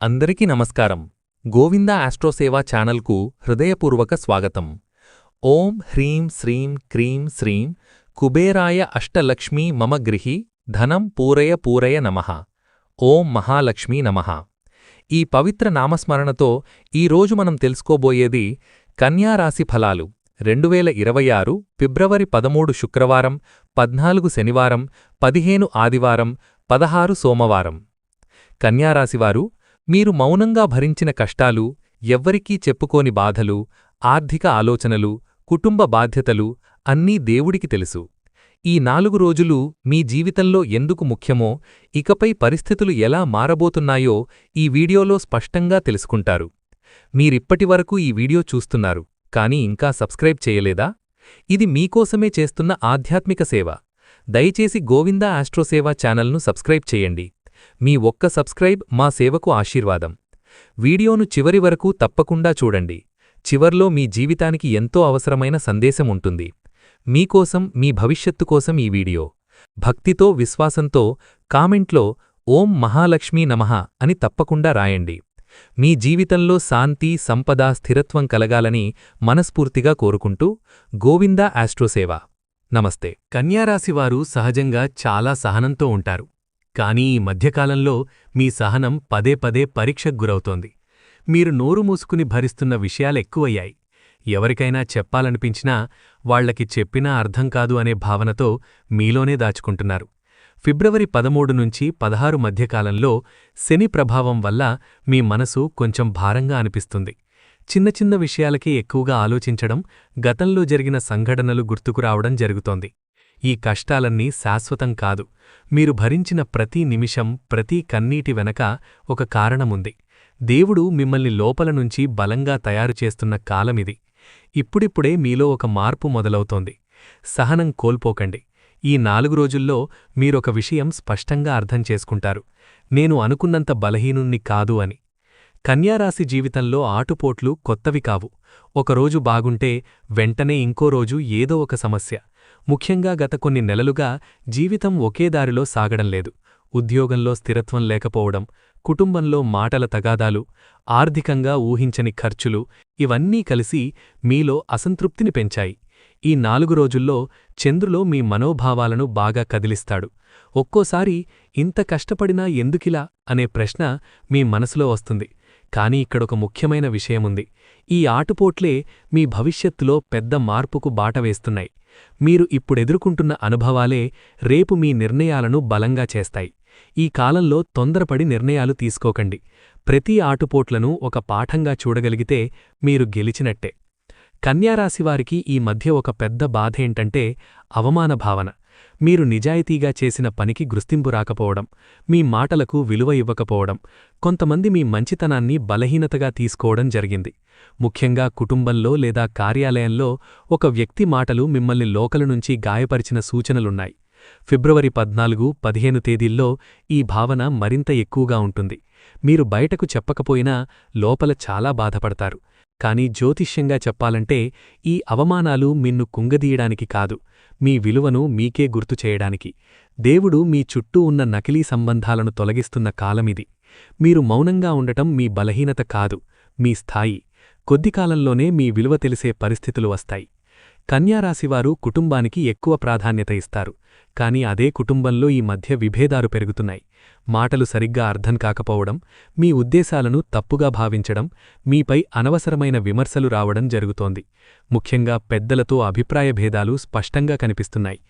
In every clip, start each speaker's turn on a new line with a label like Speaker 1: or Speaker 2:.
Speaker 1: అందరికీ నమస్కారం. గోవింద ఆస్ట్రోసేవా ఛానల్కు హృదయపూర్వక స్వాగతం. ఓం హ్రీం శ్రీం క్రీం శ్రీం కుబేరాయ అష్టలక్ష్మీ మమ గృహి ధనం పూరయ పూరయ నమః. ఓం మహాలక్ష్మీ నమః. ఈ పవిత్ర నామస్మరణతో ఈరోజు మనం తెలుసుకోబోయేది కన్యారాశి ఫలాలు 2026 ఫిబ్రవరి 13 శుక్రవారం, 14 శనివారం, 15 ఆదివారం, 16 సోమవారం. కన్యారాశివారు, మీరు మౌనంగా భరించిన కష్టాలు, ఎవ్వరికీ చెప్పుకోని బాధలు, ఆర్థిక ఆలోచనలు, కుటుంబ బాధ్యతలు అన్నీ దేవుడికి తెలుసు. ఈ 4 రోజులు మీ జీవితంలో ఎందుకు ముఖ్యమో, ఇకపై పరిస్థితులు ఎలా మారబోతున్నాయో ఈ వీడియోలో స్పష్టంగా తెలుసుకుంటారు. మీరిప్పటివరకు ఈ వీడియో చూస్తున్నారు, కానీ ఇంకా సబ్స్క్రైబ్ చేయలేదా? ఇది మీకోసమే చేస్తున్న ఆధ్యాత్మిక సేవ. దయచేసి గోవింద ఆస్ట్రోసేవా ఛానల్ను సబ్స్క్రైబ్ చేయండి. మీ ఒక్క సబ్స్క్రైబ్ మా సేవకు ఆశీర్వాదం. వీడియోను చివరి వరకు తప్పకుండా చూడండి. చివర్లో మీ జీవితానికి ఎంతో అవసరమైన సందేశం ఉంటుంది. మీకోసం, మీ భవిష్యత్తు కోసం ఈ వీడియో. భక్తితో, విశ్వాసంతో కామెంట్లో ఓం మహాలక్ష్మీ నమః అని తప్పకుండా రాయండి. మీ జీవితంలో శాంతి, సంపద, స్థిరత్వం కలగాలని మనస్ఫూర్తిగా కోరుకుంటూ గోవింద ఆస్ట్రోసేవా. నమస్తే. కన్యారాశివారు సహజంగా చాలా సహనంతో ఉంటారు. కానీ ఈ మధ్యకాలంలో మీ సహనం పదే పదే పరీక్షకు గురవుతోంది. మీరు నోరు మూసుకుని భరిస్తున్న విషయాలెక్కువయ్యాయి. ఎవరికైనా చెప్పాలనిపించినా వాళ్లకి చెప్పినా అర్థం కాదు అనే భావనతో మీలోనే దాచుకుంటున్నారు. ఫిబ్రవరి 13 నుంచి 16 మధ్యకాలంలో శని ప్రభావం వల్ల మీ మనసు కొంచెం భారంగా అనిపిస్తుంది. చిన్న చిన్న విషయాలకే ఎక్కువగా ఆలోచించడం, గతంలో జరిగిన సంఘటనలు గుర్తుకురావడం జరుగుతోంది. ఈ కష్టాలన్నీ శాశ్వతం కాదు. మీరు భరించిన ప్రతి నిమిషం, ప్రతి కన్నీటి వెనక ఒక కారణముంది. దేవుడు మిమ్మల్ని లోపల నుంచి బలంగా తయారుచేస్తున్న కాలమిది. ఇప్పుడిప్పుడే మీలో ఒక మార్పు మొదలవుతోంది. సహనం కోల్పోకండి. ఈ 4 రోజుల్లో మీరొక విషయం స్పష్టంగా అర్థం చేసుకుంటారు: నేను అనుకున్నంత బలహీనుణ్ణి కాదు అని. కన్యారాశి జీవితంలో ఆటుపోట్లు కొత్తవి కావు. ఒకరోజు బాగుంటే వెంటనే ఇంకో రోజు ఏదో ఒక సమస్య. ముఖ్యంగా గత కొన్ని నెలలుగా జీవితం ఒకే దారిలో సాగడం లేదు. ఉద్యోగంలో స్థిరత్వం లేకపోవడం, కుటుంబంలో మాటల తగాదాలు, ఆర్థికంగా ఊహించని ఖర్చులు ఇవన్నీ కలిసి మీలో అసంతృప్తిని పెంచాయి. ఈ 4 రోజుల్లో చంద్రులో మీ మనోభావాలను బాగా కదిలిస్తాడు. ఒక్కోసారి ఇంత కష్టపడినా ఎందుకిలా అనే ప్రశ్న మీ మనసులో వస్తుంది. కానీ ఇక్కడొక ముఖ్యమైన విషయముంది. ఈ ఆటుపోట్లే మీ భవిష్యత్తులో పెద్ద మార్పుకు బాటవేస్తున్నాయి. మీరు ఇప్పుడెదుర్కొంటున్న అనుభవాలే రేపు మీ నిర్ణయాలను బలంగా చేస్తాయి. ఈ కాలంలో తొందరపడి నిర్ణయాలు తీసుకోకండి. ప్రతి ఆటుపోట్లను ఒక పాఠంగా చూడగలిగితే మీరు గెలిచినట్టే. కన్యారాశివారికి ఈ మధ్య ఒక పెద్ద బాధేంటంటే అవమాన భావన. మీరు నిజాయితీగా చేసిన పనికి గుర్తింపు రాకపోవడం, మీ మాటలకు విలువ ఇవ్వకపోవడం, కొంతమంది మీ మంచితనాన్ని బలహీనతగా తీసుకోవడం జరిగింది. ముఖ్యంగా కుటుంబంలో లేదా కార్యాలయంలో ఒక వ్యక్తి మాటలు మిమ్మల్ని లోకల నుంచి గాయపరిచిన సూచనలున్నాయి. ఫిబ్రవరి 14, 15 తేదీల్లో ఈ భావన మరింత ఎక్కువగా ఉంటుంది. మీరు బయటకు చెప్పకపోయినా లోపల చాలా బాధపడతారు. కానీ జ్యోతిష్యంగా చెప్పాలంటే ఈ అవమానాలు మిన్ను కుంగదీయడానికి కాదు, మీ విలువను మీకే గుర్తు చేయడానికి. దేవుడు మీ చుట్టూ ఉన్న నకిలీ సంబంధాలను తొలగిస్తున్న కాలమిది. మీరు మౌనంగా ఉండటం మీ బలహీనత కాదు, మీ స్థాయి. కొద్ది కాలంలోనే మీ విలువ తెలిసే పరిస్థితులు వస్తాయి. కన్యారాశివారు కుటుంబానికి ఎక్కువ ప్రాధాన్యత ఇస్తారు. కానీ అదే కుటుంబంలో ఈ మధ్య విభేదాలు పెరుగుతున్నాయి. మాటలు సరిగ్గా అర్థం కాకపోవడం, మీ ఉద్దేశాలను తప్పుగా భావించడం, మీపై అనవసరమైన విమర్శలు రావడం జరుగుతోంది. ముఖ్యంగా పెద్దలతో అభిప్రాయ భేదాలు స్పష్టంగా కనిపిస్తున్నాయి.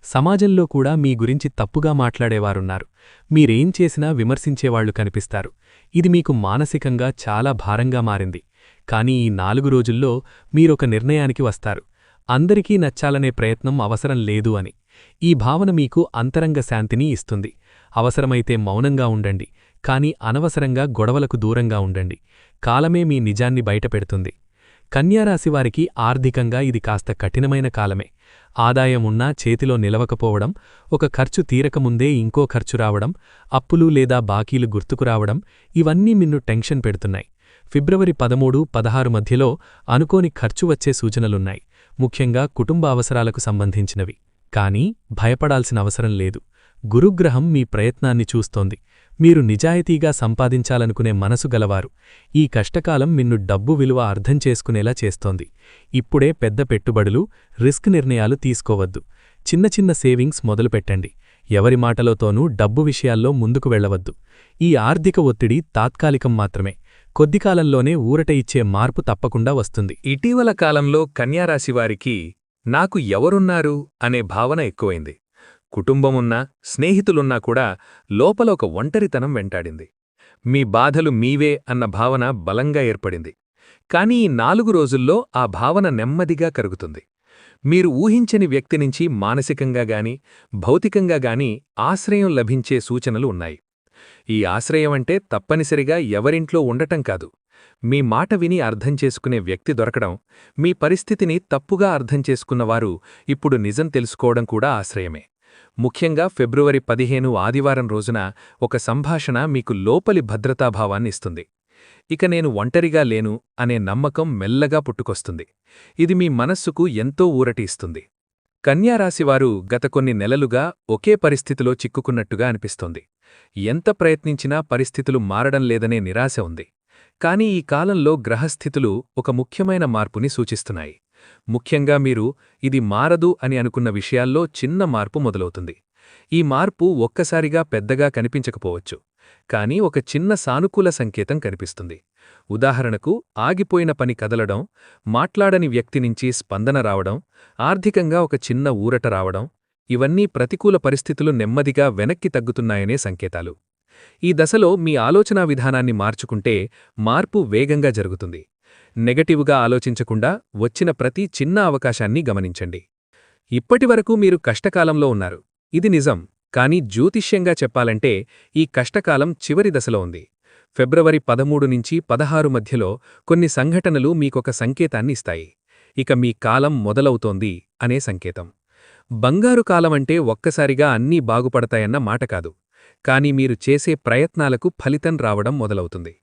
Speaker 1: సమాజంలో కూడా మీ గురించి తప్పుగా మాట్లాడేవారున్నారు. మీరేం చేసినా విమర్శించేవాళ్లు కనిపిస్తారు. ఇది మీకు మానసికంగా చాలా భారంగా మారింది. కానీ ఈ 4 రోజుల్లో మీరొక నిర్ణయానికి వస్తారు: అందరికీ నచ్చాలనే ప్రయత్నం అవసరం లేదు అని. ఈ భావన మీకు అంతరంగ శాంతిని ఇస్తుంది. అవసరమైతే మౌనంగా ఉండండి, కానీ అనవసరంగా గొడవలకు దూరంగా ఉండండి. కాలమే మీ నిజాన్ని బయటపెడుతుంది. కన్యారాశివారికి ఆర్థికంగా ఇది కాస్త కఠినమైన కాలమే. ఆదాయం ఉన్నా చేతిలో నిలవకపోవడం, ఒక ఖర్చు తీరకముందే ఇంకో ఖర్చు రావడం, అప్పులు లేదా బాకీలు గుర్తుకురావడం ఇవన్నీ మిన్ను టెన్షన్ పెడుతున్నాయి. ఫిబ్రవరి 13, 16 మధ్యలో అనుకోని ఖర్చు వచ్చే సూచనలున్నాయి, ముఖ్యంగా కుటుంబ అవసరాలకు సంబంధించినవి. కానీ భయపడాల్సిన అవసరం లేదు. గురుగ్రహం మీ ప్రయత్నాన్ని చూస్తోంది.
Speaker 2: మీరు నిజాయితీగా సంపాదించాలనుకునే మనసు గలవారు. ఈ కష్టకాలం మిన్ను డబ్బు విలువ అర్థం చేసుకునేలా చేస్తోంది. ఇప్పుడే పెద్ద పెట్టుబడులు, రిస్క్ నిర్ణయాలు తీసుకోవద్దు. చిన్న చిన్న సేవింగ్స్ మొదలుపెట్టండి. ఎవరి మాటలతోనూ డబ్బు విషయాల్లో ముందుకు వెళ్లవద్దు. ఈ ఆర్థిక ఒత్తిడి తాత్కాలికం మాత్రమే. కొద్దికాలంలోనే ఊరట ఇచ్చే మార్పు తప్పకుండా వస్తుంది.
Speaker 1: ఇటీవల కాలంలో కన్యారాశివారికి నాకు ఎవరున్నారు అనే భావన ఎక్కువైంది. కుటుంబమున్నా, స్నేహితులున్నా కూడా లోపల ఒక ఒంటరితనం వెంటాడింది. మీ బాధలు మీవే అన్న భావన బలంగా ఏర్పడింది. కానీ ఈ 4 రోజుల్లో ఆ భావన నెమ్మదిగా కరుగుతుంది. మీరు ఊహించని వ్యక్తి నుంచి మానసికంగా గాని, భౌతికంగా గాని ఆశ్రయం లభించే సూచనలు ఉన్నాయి. ఈ ఆశ్రయమంటే తప్పనిసరిగా ఎవరింట్లో ఉండటం కాదు. మీ మాట విని అర్థం చేసుకునే వ్యక్తి దొరకడం, మీ పరిస్థితిని తప్పుగా అర్థం చేసుకున్నవారు ఇప్పుడు నిజం తెలుసుకోవడం కూడా ఆశ్రయమే. ముఖ్యంగా ఫిబ్రవరి 15 ఆదివారం రోజున ఒక సంభాషణ మీకు లోపలి భద్రతాభావాన్నిస్తుంది. ఇక నేను ఒంటరిగా లేను అనే నమ్మకం మెల్లగా పుట్టుకొస్తుంది. ఇది మీ మనస్సుకు ఎంతో ఊరటి ఇస్తుంది. కన్యారాశివారు గత కొన్ని నెలలుగా ఒకే పరిస్థితిలో చిక్కుకున్నట్టుగా అనిపిస్తోంది. ఎంత ప్రయత్నించినా పరిస్థితులు మారడం లేదనే నిరాశ ఉంది. కానీ ఈ కాలంలో గ్రహస్థితులు ఒక ముఖ్యమైన మార్పుని సూచిస్తున్నాయి. ముఖ్యంగా మీరు ఇది మారదు అని అనుకున్న విషయాల్లో చిన్న మార్పు మొదలవుతుంది. ఈ మార్పు ఒక్కసారిగా పెద్దగా కనిపించకపోవచ్చు, కానీ ఒక చిన్న సానుకూల సంకేతం కనిపిస్తుంది. ఉదాహరణకు, ఆగిపోయిన పని కదలడం, మాట్లాడని వ్యక్తి నుంచి స్పందన రావడం, ఆర్థికంగా ఒక చిన్న ఊరట రావడం, ఇవన్నీ ప్రతికూల పరిస్థితులు నెమ్మదిగా వెనక్కి తగ్గుతున్నాయనే సంకేతాలు. ఈ దశలో మీ ఆలోచనా విధానాన్ని మార్చుకుంటే మార్పు వేగంగా జరుగుతుంది. నెగటివ్గా ఆలోచించకుండా వచ్చిన ప్రతి చిన్న అవకాశాన్ని గమనించండి. ఇప్పటివరకు మీరు కష్టకాలంలో ఉన్నారు, ఇది నిజం. కానీ జ్యోతిష్యంగా చెప్పాలంటే ఈ కష్టకాలం చివరి దశలో ఉంది. ఫిబ్రవరి 13 నుంచి 16 మధ్యలో కొన్ని సంఘటనలు మీకొక సంకేతాన్ని ఇస్తాయి. ఇక మీ కాలం మొదలవుతోంది అనే సంకేతం. బంగారు కాలమంటే ఒక్కసారిగా అన్నీ బాగుపడతాయన్న మాట కాదు. కానీ మీరు చేసే ప్రయత్నాలకు ఫలితం రావడం మొదలవుతుంది.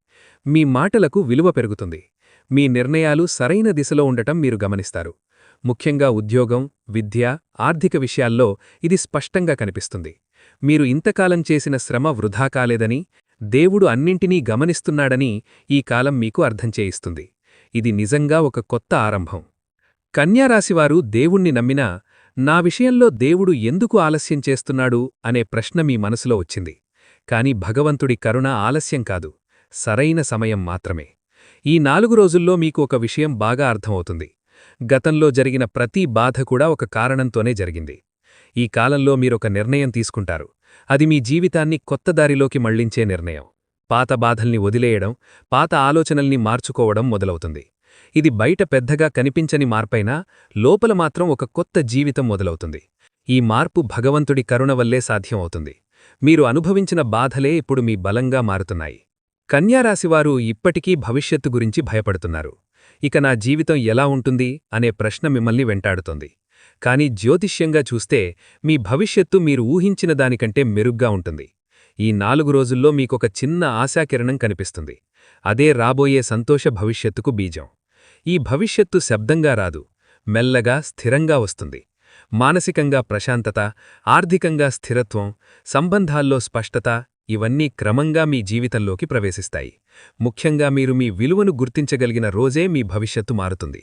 Speaker 1: మీ మాటలకు విలువ పెరుగుతుంది. మీ నిర్ణయాలు సరైన దిశలో ఉండటం మీరు గమనిస్తారు. ముఖ్యంగా ఉద్యోగం, విద్య, ఆర్థిక విషయాల్లో ఇది స్పష్టంగా కనిపిస్తుంది. మీరు ఇంతకాలం చేసిన శ్రమ వృధా కాలేదని, దేవుడు అన్నింటినీ గమనిస్తున్నాడని ఈ కాలం మీకు అర్థం చేయిస్తుంది. ఇది నిజంగా ఒక కొత్త ఆరంభం. కన్యారాశివారు దేవుణ్ణి నమ్మినా, నా విషయంలో దేవుడు ఎందుకు ఆలస్యం చేస్తున్నాడు అనే ప్రశ్న మీ మనసులో వచ్చింది. కాని భగవంతుడి కరుణ ఆలస్యం కాదు, సరైన సమయం మాత్రమే. ఈ 4 రోజుల్లో మీకు ఒక విషయం బాగా అర్థమవుతుంది. గతంలో జరిగిన ప్రతి బాధ కూడా ఒక కారణంతోనే జరిగింది. ఈ కాలంలో మీరొక నిర్ణయం తీసుకుంటారు. అది మీ జీవితాన్ని కొత్త దారిలోకి మళ్లించే నిర్ణయం. పాత బాధల్ని వదిలేయడం, పాత ఆలోచనల్ని మార్చుకోవడం మొదలవుతుంది. ఇది బయట పెద్దగా కనిపించని మార్పైనా లోపల మాత్రం ఒక కొత్త జీవితం మొదలవుతుంది. ఈ మార్పు భగవంతుడి కరుణ వల్లే సాధ్యమవుతుంది. మీరు అనుభవించిన బాధలే ఇప్పుడు మీ బలంగా మారుతున్నాయి. కన్యారాశివారు ఇప్పటికీ భవిష్యత్తు గురించి భయపడుతున్నారు. ఇక నా జీవితం ఎలా ఉంటుంది అనే ప్రశ్న మిమ్మల్ని వెంటాడుతోంది. కానీ జ్యోతిష్యంగా చూస్తే మీ భవిష్యత్తు మీరు ఊహించిన దానికంటే మెరుగ్గా ఉంటుంది. ఈ 4 రోజుల్లో మీకొక చిన్న ఆశాకిరణం కనిపిస్తుంది. అదే రాబోయే సంతోష భవిష్యత్తుకు బీజం. ఈ భవిష్యత్తు శబ్దంగా రాదు, మెల్లగా స్థిరంగా వస్తుంది. మానసికంగా ప్రశాంతత, ఆర్థికంగా స్థిరత్వం, సంబంధాల్లో స్పష్టత, ఇవన్నీ క్రమంగా మీ జీవితంలోకి ప్రవేశిస్తాయి. ముఖ్యంగా మీరు మీ విలువను గుర్తించగలిగిన రోజే మీ భవిష్యత్తు మారుతుంది.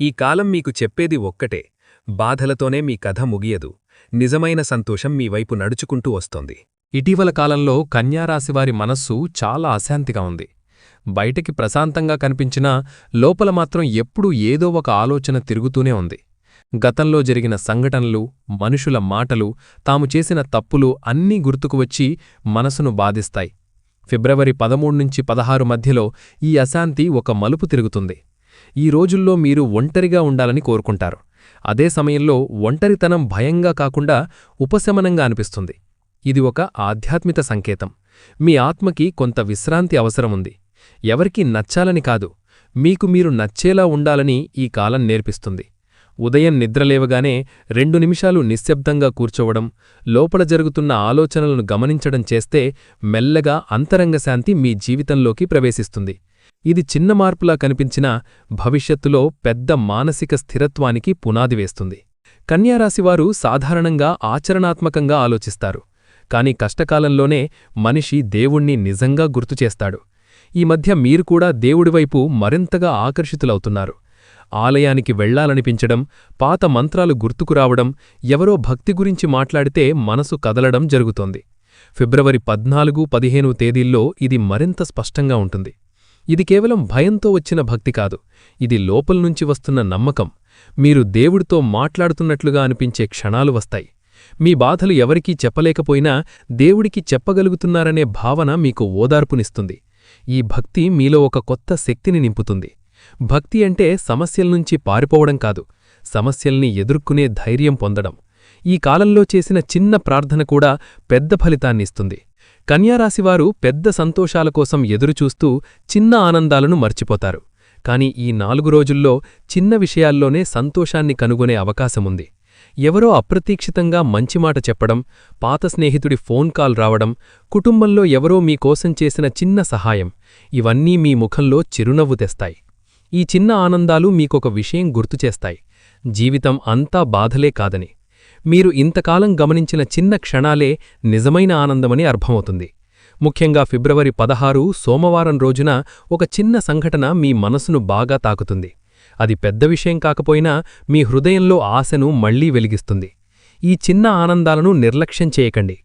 Speaker 1: ఈ కాలం మీకు చెప్పేది ఒక్కటే: బాధలతోనే మీ కథ ముగియదు. నిజమైన సంతోషం మీ వైపు నడుచుకుంటూ వస్తోంది.
Speaker 2: ఇటీవల కాలంలో కన్యారాశివారి మనస్సు చాలా అశాంతిగా ఉంది. బయటికి ప్రశాంతంగా కనిపించినా లోపల మాత్రం ఎప్పుడూ ఏదో ఒక ఆలోచన తిరుగుతూనే ఉంది. గతంలో జరిగిన సంఘటనలు, మనుషుల మాటలు, తాము చేసిన తప్పులు అన్నీ గుర్తుకువచ్చి మనసును బాధిస్తాయి. ఫిబ్రవరి 13 నుంచి 16 మధ్యలో ఈ అశాంతి ఒక మలుపు తిరుగుతుంది. ఈ రోజుల్లో మీరు ఒంటరిగా ఉండాలని కోరుకుంటారు. అదే సమయంలో ఒంటరితనం భయంగా కాకుండా ఉపశమనంగా అనిపిస్తుంది. ఇది ఒక ఆధ్యాత్మిక సంకేతం. మీ ఆత్మకి కొంత విశ్రాంతి అవసరముంది. ఎవరికీ నచ్చాలని కాదు, మీకు మీరు నచ్చేలా ఉండాలని ఈ కాలం నేర్పిస్తుంది. ఉదయం నిద్రలేవగానే 2 నిమిషాలు నిశ్శబ్దంగా కూర్చోవడం, లోపల జరుగుతున్న ఆలోచనలను గమనించడం చేస్తే మెల్లగా అంతరంగ శాంతి మీ జీవితంలోకి ప్రవేశిస్తుంది. ఇది చిన్న మార్పులా కనిపించినా భవిష్యత్తులో పెద్ద మానసిక స్థిరత్వానికి పునాది వేస్తుంది. కన్యారాశివారు సాధారణంగా ఆచరణాత్మకంగా ఆలోచిస్తారు. కాని కష్టకాలంలోనే మనిషి దేవుణ్ణి నిజంగా గుర్తుచేస్తాడు. ఈ మధ్య మీరు కూడా దేవుడివైపు మరింతగా ఆకర్షితులవుతున్నారు. ఆలయానికి వెళ్లాలనిపించడం, పాత మంత్రాలు గుర్తుకురావడం, ఎవరో భక్తి గురించి మాట్లాడితే మనసు కదలడం జరుగుతోంది. ఫిబ్రవరి 14-15 తేదీల్లో ఇది మరింత స్పష్టంగా ఉంటుంది. ఇది కేవలం భయంతో వచ్చిన భక్తి కాదు, ఇది లోపల్నుంచి వస్తున్న నమ్మకం. మీరు దేవుడితో మాట్లాడుతున్నట్లుగా అనిపించే క్షణాలు వస్తాయి. మీ బాధలు ఎవరికీ చెప్పలేకపోయినా దేవుడికి చెప్పగలుగుతున్నారనే భావన మీకు ఓదార్పునిస్తుంది. ఈ భక్తి మీలో ఒక కొత్త శక్తిని నింపుతుంది. భక్తి అంటే సమస్యల్నుంచి పారిపోవడం కాదు, సమస్యల్ని ఎదుర్కొనే ధైర్యం పొందడం. ఈ కాలంలో చేసిన చిన్న ప్రార్థన కూడా పెద్ద ఫలితాన్నిస్తుంది. కన్యారాశివారు పెద్ద సంతోషాల కోసం ఎదురుచూస్తూ చిన్న ఆనందాలను మర్చిపోతారు. కాని ఈ 4 రోజుల్లో చిన్న విషయాల్లోనే సంతోషాన్ని కనుగొనే అవకాశముంది. ఎవరో అప్రతీక్షితంగా మంచిమాట చెప్పడం, పాత స్నేహితుడి ఫోన్ కాల్ రావడం, కుటుంబంలో ఎవరో మీకోసం చేసిన చిన్న సహాయం, ఇవన్నీ మీ ముఖంలో చిరునవ్వు తెస్తాయి. ఈ చిన్న ఆనందాలు మీకొక విషయం గుర్తుచేస్తాయి: జీవితం అంతా బాధలే కాదని. మీరు ఇంతకాలం గమనించిన చిన్న క్షణాలే నిజమైన ఆనందమని అర్థమవుతుంది. ముఖ్యంగా ఫిబ్రవరి 16 సోమవారం రోజున ఒక చిన్న సంఘటన మీ మనసును బాగా తాకుతుంది. అది పెద్ద విషయం కాకపోయినా మీ హృదయంలో ఆశను మళ్లీ వెలిగిస్తుంది. ఈ చిన్న ఆనందాలను నిర్లక్ష్యం చేయకండి.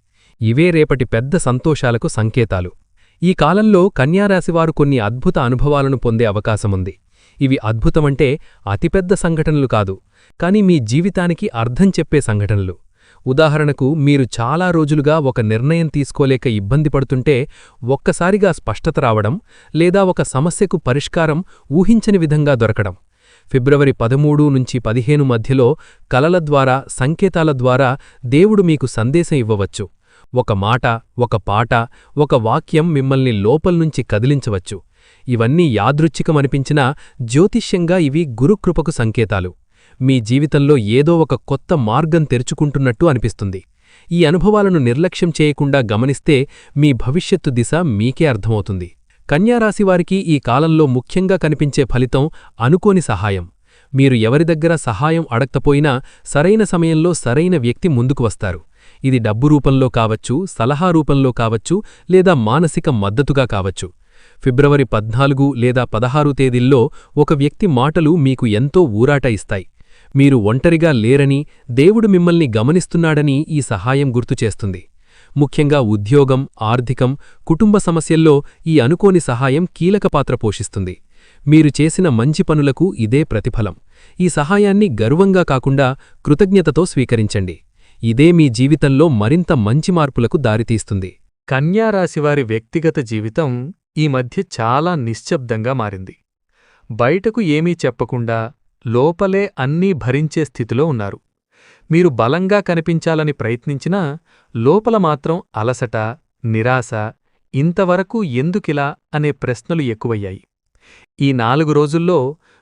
Speaker 2: ఇవే రేపటి పెద్ద సంతోషాలకు సంకేతాలు. ఈ కాలంలో కన్యారాశివారు కొన్ని అద్భుత అనుభవాలను పొందే అవకాశముంది. ఇవి అద్భుతమంటే అతిపెద్ద సంఘటనలు కాదు, కాని మీ జీవితానికి అర్థం చెప్పే సంఘటనలు. ఉదాహరణకు, మీరు చాలా రోజులుగా ఒక నిర్ణయం తీసుకోలేక ఇబ్బంది పడుతుంటే ఒక్కసారిగా స్పష్టత రావడం, లేదా ఒక సమస్యకు పరిష్కారం ఊహించని విధంగా దొరకడం. ఫిబ్రవరి 13-15 మధ్యలో కలల ద్వారా, సంకేతాల ద్వారా దేవుడు మీకు సందేశం ఇవ్వవచ్చు. ఒక మాట, ఒక పాట, ఒక వాక్యం మిమ్మల్ని లోపల్నుంచి కదిలించవచ్చు. ఇవన్నీ యాదృచ్ఛికమనిపించినా జ్యోతిష్యంగా ఇవి గురుకృపకు సంకేతాలు. మీ జీవితంలో ఏదో ఒక కొత్త మార్గం తెరుచుకుంటున్నట్టు అనిపిస్తుంది. ఈ అనుభవాలను నిర్లక్ష్యం చేయకుండా గమనిస్తే మీ భవిష్యత్తు దిశ మీకే అర్థమవుతుంది. కన్యారాశివారికి ఈ కాలంలో ముఖ్యంగా కనిపించే ఫలితం అనుకోని సహాయం. మీరు ఎవరి దగ్గర సహాయం అడగకపోయినా సరైన సమయంలో సరైన వ్యక్తి ముందుకు వస్తారు. ఇది డబ్బు రూపంలో కావచ్చు, సలహా రూపంలో కావచ్చు, లేదా మానసిక మద్దతుగా కావచ్చు. ఫిబ్రవరి 14 లేదా 16 తేదీల్లో ఒక వ్యక్తి మాటలు మీకు ఎంతో ఊరాట ఇస్తాయి. మీరు ఒంటరిగా లేరని, దేవుడు మిమ్మల్ని గమనిస్తున్నాడని ఈ సహాయం గుర్తుచేస్తుంది. ముఖ్యంగా ఉద్యోగం, ఆర్థికం, కుటుంబ సమస్యల్లో ఈ అనుకోని సహాయం కీలక పాత్ర పోషిస్తుంది. మీరు చేసిన మంచి పనులకు ఇదే ప్రతిఫలం. ఈ సహాయాన్ని గర్వంగా కాకుండా కృతజ్ఞతతో స్వీకరించండి. ఇదే మీ జీవితంలో మరింత మంచి మార్పులకు దారితీస్తుంది.
Speaker 1: కన్యారాశివారి వ్యక్తిగత జీవితం ఈ మధ్య చాలా నిశ్శబ్దంగా మారింది. బయటకు ఏమీ చెప్పకుండా లోపలే అన్నీ భరించే స్థితిలో ఉన్నారు. మీరు బలంగా కనిపించాలని ప్రయత్నించినా లోపల మాత్రం అలసట, నిరాశ, ఇంతవరకు ఎందుకిలా అనే ప్రశ్నలు ఎక్కువయ్యాయి. ఈ 4 రోజుల్లో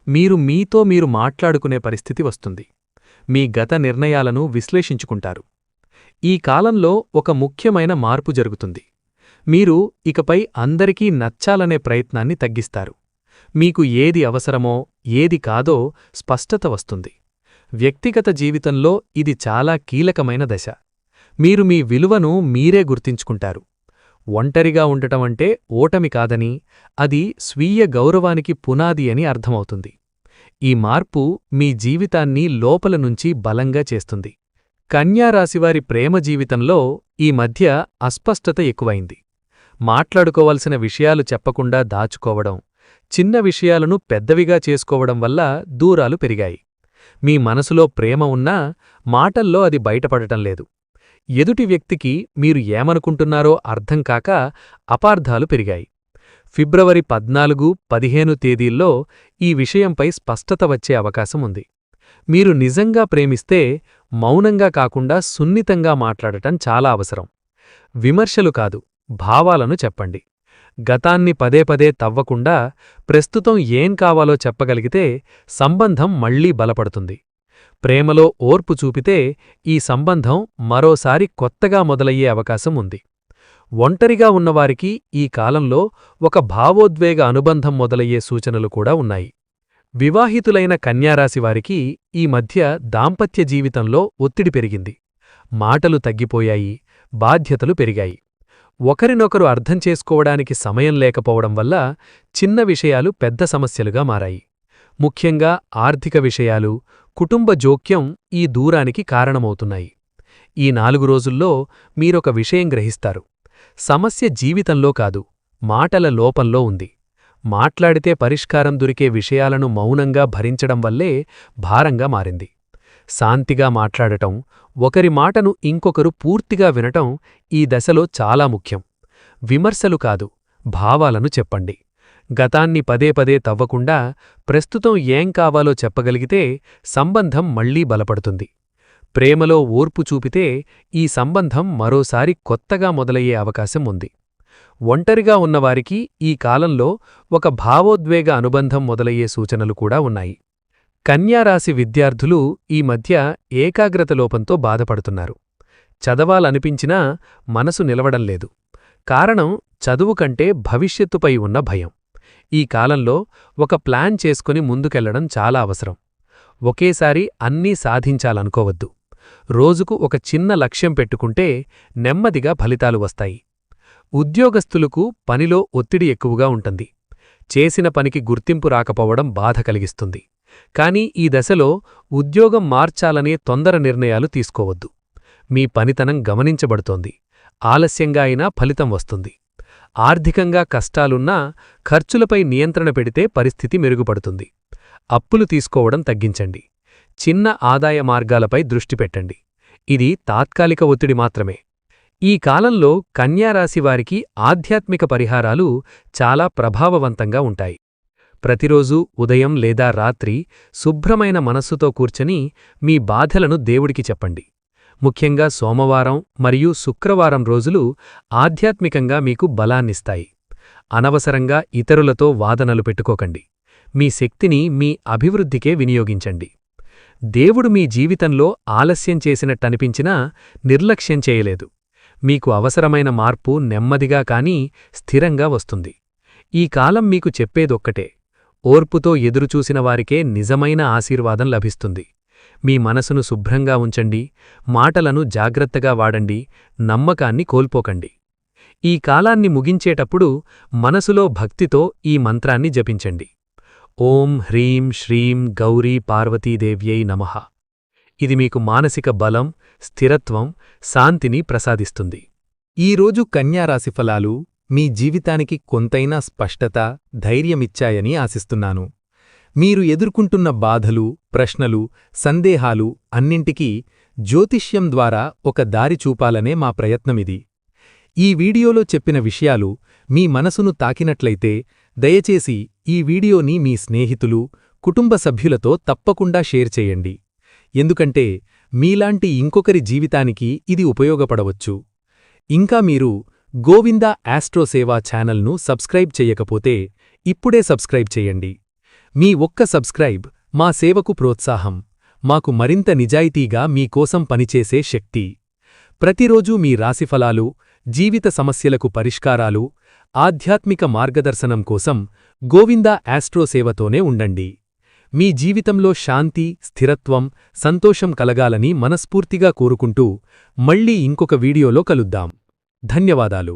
Speaker 1: మీరు మీతో మీరు మాట్లాడుకునే పరిస్థితి వస్తుంది. మీ గత నిర్ణయాలను విశ్లేషించుకుంటారు. ఈ కాలంలో ఒక ముఖ్యమైన మార్పు జరుగుతుంది. మీరు ఇకపై అందరికీ నచ్చాలనే ప్రయత్నాన్ని తగ్గిస్తారు. మీకు ఏది అవసరమో, ఏది కాదో స్పష్టత వస్తుంది. వ్యక్తిగత జీవితంలో ఇది చాలా కీలకమైన దశ. మీరు మీ విలువను మీరే గుర్తించుకుంటారు. ఒంటరిగా ఉండటమంటే ఓటమి కాదని, అది స్వీయ గౌరవానికి పునాది అని అర్థమవుతుంది. ఈ మార్పు మీ జీవితాన్ని లోపల నుంచి బలంగా చేస్తుంది. కన్యారాశివారి ప్రేమ జీవితంలో ఈ మధ్య అస్పష్టత ఎక్కువైంది. మాట్లాడుకోవలసిన విషయాలు చెప్పకుండా దాచుకోవడం, చిన్న విషయాలను పెద్దవిగా చేసుకోవడం వల్ల దూరాలు పెరిగాయి. మీ మనసులో ప్రేమ ఉన్నా మాటల్లో అది బయటపడటం లేదు. ఎదుటి వ్యక్తికి మీరు ఏమనుకుంటున్నారో అర్థం కాక అపార్థాలు పెరిగాయి. ఫిబ్రవరి 14-15 తేదీల్లో ఈ విషయంపై స్పష్టత వచ్చే అవకాశం ఉంది. మీరు నిజంగా ప్రేమిస్తే మౌనంగా కాకుండా సున్నితంగా మాట్లాడటం చాలా అవసరం. విమర్శలు కాదు, భావాలను చెప్పండి. గతాన్ని పదే పదే తవ్వకుండా ప్రస్తుతం ఏం కావాలో చెప్పగలిగితే సంబంధం మళ్లీ బలపడుతుంది. ప్రేమలో ఓర్పు చూపితే ఈ సంబంధం మరోసారి కొత్తగా మొదలయ్యే అవకాశం ఉంది. ఒంటరిగా ఉన్నవారికి ఈ కాలంలో ఒక భావోద్వేగ అనుబంధం మొదలయ్యే సూచనలు కూడా ఉన్నాయి. వివాహితులైన కన్యారాశివారికి ఈ మధ్య దాంపత్య జీవితంలో ఒత్తిడి పెరిగింది. మాటలు తగ్గిపోయాయి,
Speaker 3: బాధ్యతలు పెరిగాయి. ఒకరినొకరు అర్థం చేసుకోవడానికి సమయం లేకపోవడం వల్ల చిన్న విషయాలు పెద్ద సమస్యలుగా మారాయి. ముఖ్యంగా ఆర్థిక విషయాలు, కుటుంబ జోక్యం ఈ దూరానికి కారణమవుతున్నాయి. ఈ 4 రోజుల్లో మీరొక విషయం గ్రహిస్తారు. సమస్య జీవితంలో కాదు, మాటల లోపంలో ఉంది. మాట్లాడితే పరిష్కారం దొరికే విషయాలను మౌనంగా భరించడం వల్లే భారంగా మారింది. శాంతిగా మాట్లాడటం, ఒకరి మాటను ఇంకొకరు పూర్తిగా వినటం ఈ దశలో చాలా ముఖ్యం. విమర్శలు కాదు, భావాలను చెప్పండి. గతాన్ని పదే పదే తవ్వకుండా ప్రస్తుతం ఏం కావాలో చెప్పగలిగితే సంబంధం మళ్లీ బలపడుతుంది. ప్రేమలో ఓర్పు చూపితే ఈ సంబంధం మరోసారి కొత్తగా మొదలయ్యే అవకాశం ఉంది. ఒంటరిగా ఉన్నవారికి ఈ కాలంలో ఒక భావోద్వేగ అనుబంధం మొదలయ్యే సూచనలు కూడా ఉన్నాయి. కన్యారాశి విద్యార్థులు ఈ మధ్య ఏకాగ్రత లోపంతో బాధపడుతున్నారు. చదవాలనిపించినా మనసు నిలవడంలేదు. కారణం చదువు కంటే భవిష్యత్తుపై ఉన్న భయం. ఈ కాలంలో ఒక ప్లాన్ చేసుకుని ముందుకెళ్లడం చాలా అవసరం. ఒకేసారి అన్నీ సాధించాలనుకోవద్దు. రోజుకు ఒక చిన్న లక్ష్యం పెట్టుకుంటే నెమ్మదిగా ఫలితాలు వస్తాయి. ఉద్యోగస్తులకు పనిలో ఒత్తిడి ఎక్కువగా ఉంటుంది. చేసిన పనికి గుర్తింపు రాకపోవడం బాధ కలిగిస్తుంది. కానీ ఈ దశలో ఉద్యోగం మార్చాలనే తొందర నిర్ణయాలు తీసుకోవద్దు. మీ పనితనం గమనించబడుతోంది. ఆలస్యంగా అయినా ఫలితం వస్తుంది. ఆర్థికంగా కష్టాలున్నా ఖర్చులపై నియంత్రణ పెడితే పరిస్థితి మెరుగుపడుతుంది. అప్పులు తీసుకోవడం తగ్గించండి. చిన్న ఆదాయ మార్గాలపై దృష్టి పెట్టండి. ఇది తాత్కాలిక ఒత్తిడి మాత్రమే. ఈ కాలంలో కన్యారాశివారికి ఆధ్యాత్మిక పరిహారాలు చాలా ప్రభావవంతంగా ఉంటాయి. ప్రతిరోజూ ఉదయం లేదా రాత్రి శుభ్రమైన మనస్సుతో కూర్చొని మీ బాధలను దేవుడికి చెప్పండి. ముఖ్యంగా సోమవారం మరియు శుక్రవారం రోజులు ఆధ్యాత్మికంగా మీకు బలాన్నిస్తాయి. అనవసరంగా ఇతరులతో వాదనలు పెట్టుకోకండి. మీ శక్తిని మీ అభివృద్ధికే వినియోగించండి. దేవుడు మీ జీవితంలో ఆలస్యం చేసినట్టనిపించినా నిర్లక్ష్యం చేయలేదు. మీకు అవసరమైన మార్పు నెమ్మదిగా కానీ స్థిరంగా వస్తుంది. ఈ కాలం మీకు చెప్పేదొక్కటే: ఓర్పుతో ఎదురుచూసిన వారికే నిజమైన ఆశీర్వాదం లభిస్తుంది. మీ మనసును శుభ్రంగా ఉంచండి, మాటలను జాగ్రత్తగా వాడండి, నమ్మకాన్ని కోల్పోకండి. ఈ కాలాన్ని ముగించేటప్పుడు మనసులో భక్తితో ఈ మంత్రాన్ని జపించండి: ఓం హ్రీం శ్రీం గౌరీ పార్వతీదేవ్యై నమః. ఇది మీకు మానసిక బలం, స్థిరత్వం, శాంతిని ప్రసాదిస్తుంది.
Speaker 1: ఈరోజు కన్యారాశి ఫలాలు మీ జీవితానికి కొంతైనా స్పష్టత, ధైర్యమిచ్చాయని ఆశిస్తున్నాను. మీరు ఎదుర్కొంటున్న బాధలు, ప్రశ్నలు, సందేహాలు అన్నింటికీ జ్యోతిష్యం ద్వారా ఒక దారి చూపాలనే మా ప్రయత్నమిది. ఈ వీడియోలో చెప్పిన విషయాలు మీ మనసును తాకినట్లయితే దయచేసి ఈ వీడియోని మీ స్నేహితులు, కుటుంబ సభ్యులతో తప్పకుండా షేర్ చేయండి. ఎందుకంటే మీలాంటి ఇంకొకరి జీవితానికి ఇది ఉపయోగపడవచ్చు. ఇంకా మీరు గోవిందా ఆస్ట్రో సేవా ఛానల్ను సబ్స్క్రైబ్ చెయ్యకపోతే ఇప్పుడే సబ్స్క్రైబ్ చేయండి. మీ ఒక్క సబ్స్క్రైబ్ మా సేవకు ప్రోత్సాహం, మాకు మరింత నిజాయితీగా మీకోసం పనిచేసే శక్తి. ప్రతిరోజూ మీ రాశిఫలాలు, జీవిత సమస్యలకు పరిష్కారాలు, ఆధ్యాత్మిక మార్గదర్శనం కోసం గోవిందా ఆస్ట్రో సేవతోనే ఉండండి. మీ జీవితంలో శాంతి, స్థిరత్వం, సంతోషం కలగాలని మనస్ఫూర్తిగా కోరుకుంటూ మళ్ళీ ఇంకొక వీడియోలో కలుద్దాం. ధన్యవాదాలు.